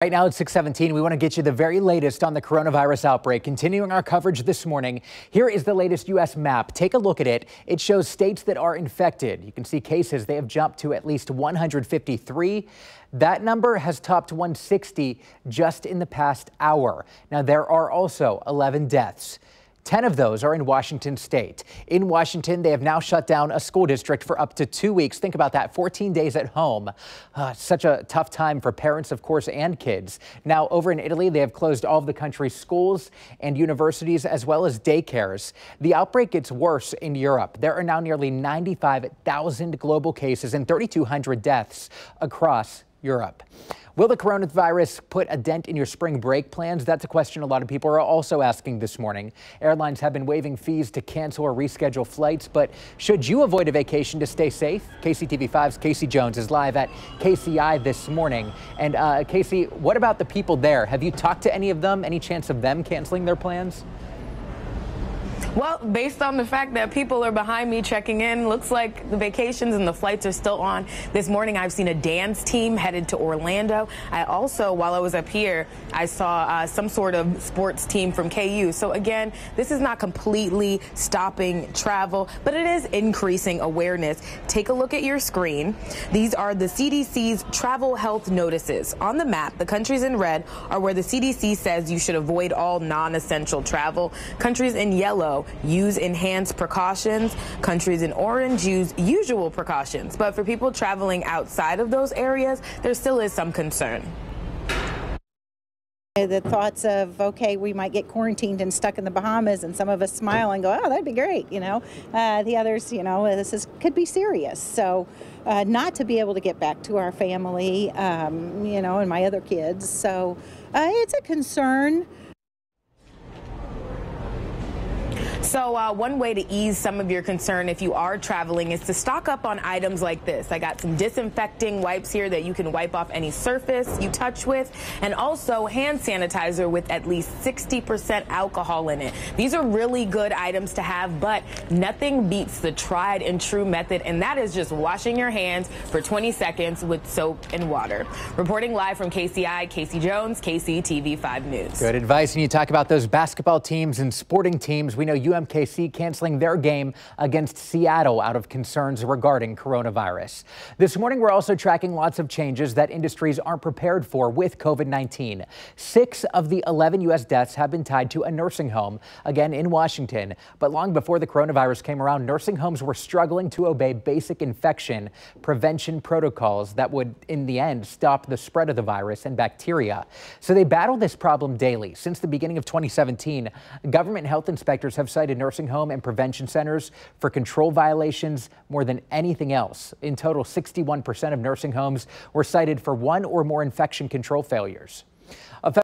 Right now at 6:17, we want to get you the very latest on the coronavirus outbreak. Continuing our coverage this morning, here is the latest U.S. map. Take a look at it. It shows states that are infected. You can see cases. They have jumped to at least 153. That number has topped 160 just in the past hour. Now, there are also 11 deaths. 10 of those are in Washington state. In Washington, they have now shut down a school district for up to 2 weeks. Think about that, 14 days at home. Such a tough time for parents, of course, and kids. Now, over in Italy, they have closed all of the country's schools and universities, as well as daycares. The outbreak gets worse in Europe. There are now nearly 95,000 global cases and 3,200 deaths across Europe. Will the coronavirus put a dent in your spring break plans? That's a question a lot of people are also asking this morning. Airlines have been waiving fees to cancel or reschedule flights, but should you avoid a vacation to stay safe? KCTV5's Casey Jones is live at KCI this morning. And Casey, what about the people there? Have you talked to any of them? Any chance of them canceling their plans? Well, based on the fact that people are behind me checking in, looks like the vacations and the flights are still on. This morning, I've seen a dance team headed to Orlando. I also, while I was up here, I saw some sort of sports team from KU. So again, this is not completely stopping travel, but it is increasing awareness. Take a look at your screen. These are the CDC's travel health notices. On the map, the countries in red are where the CDC says you should avoid all non-essential travel. Countries in yellow use enhanced precautions. Countries in orange use usual precautions. But for people traveling outside of those areas, there still is some concern. The thoughts of, okay, we might get quarantined and stuck in the Bahamas, and some of us smile and go, oh, that'd be great, you know. The others, you know, could be serious. So not to be able to get back to our family, you know, and my other kids. So it's a concern. So one way to ease some of your concern if you are traveling is to stock up on items like this. I got some disinfecting wipes here that you can wipe off any surface you touch with, and also hand sanitizer with at least 60% alcohol in it. These are really good items to have, but nothing beats the tried and true method, and that is just washing your hands for 20 seconds with soap and water. Reporting live from KCI, Casey Jones, KCTV5 News. Good advice. And you talk about those basketball teams and sporting teams. We know UMKC canceling their game against Seattle out of concerns regarding coronavirus. This morning, we're also tracking lots of changes that industries aren't prepared for with COVID-19. 6 of the 11 U.S. deaths have been tied to a nursing home, again in Washington. But long before the coronavirus came around, nursing homes were struggling to obey basic infection prevention protocols that would, in the end, stop the spread of the virus and bacteria. So they battle this problem daily. Since the beginning of 2017, government health inspectors have cited nursing home and prevention centers for control violations more than anything else. In total, 61% of nursing homes were cited for 1 or more infection control failures.